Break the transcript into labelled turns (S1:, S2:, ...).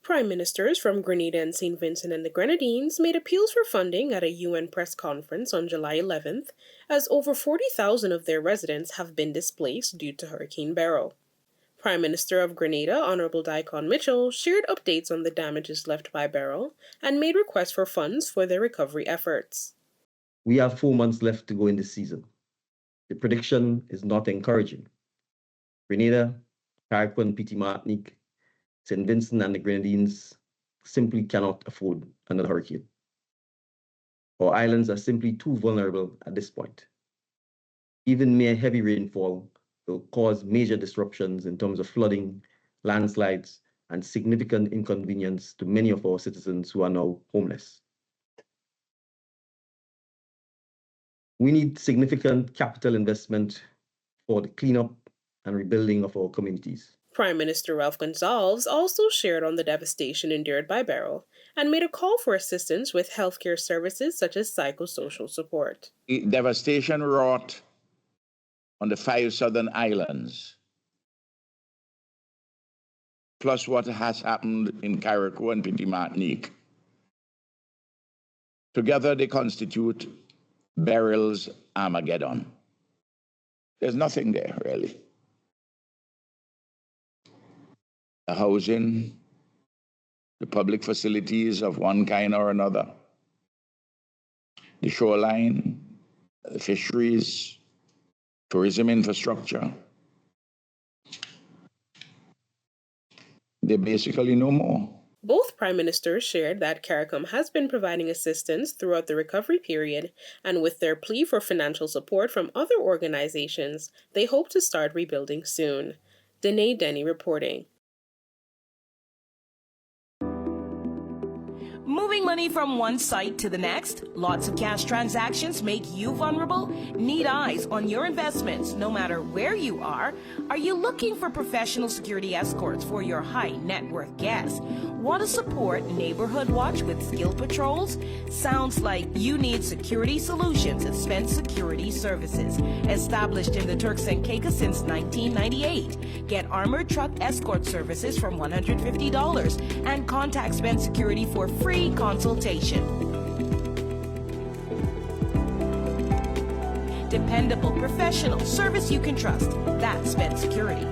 S1: Prime ministers from Grenada and St. Vincent and the Grenadines made appeals for funding at a UN press conference on July 11th, as over 40,000 of their residents have been displaced due to Hurricane Beryl. Prime Minister of Grenada, Honorable Daikon Mitchell, shared updates on the damages left by Beryl and made requests for funds for their recovery efforts.
S2: We have 4 months left to go in this season. The prediction is not encouraging. Grenada, Carriacou, Petite Martinique, St. Vincent and the Grenadines simply cannot afford another hurricane. Our islands are simply too vulnerable at this point. Even mere heavy rainfall will cause major disruptions in terms of flooding, landslides, and significant inconvenience to many of our citizens who are now homeless. We need significant capital investment for the cleanup and rebuilding of our communities.
S1: Prime Minister Ralph Gonsalves also shared on the devastation endured by Beryl and made a call for assistance with healthcare services such as psychosocial support.
S3: The devastation wrought on the 5 southern islands, plus what has happened in Carriacou and Petite Martinique, together they constitute Beryl's Armageddon. There's nothing there, really. The housing, the public facilities of one kind or another, the shoreline, the fisheries, tourism infrastructure. They're basically no more.
S1: Both prime ministers shared that CARICOM has been providing assistance throughout the recovery period, and with their plea for financial support from other organizations, they hope to start rebuilding soon. Danae Denny reporting.
S4: Moving money from one site to the next, lots of cash transactions make you vulnerable? Need eyes on your investments no matter where you are? Are you looking for professional security escorts for your high net worth guests? Want to support Neighborhood Watch with skilled patrols? Sounds like you need security solutions at Spence Security Services. Established in the Turks and Caicos since 1998. Get armored truck escort services from $150 and contact Spence Security for free consultation. Dependable, professional service you can trust. That's Spence Security.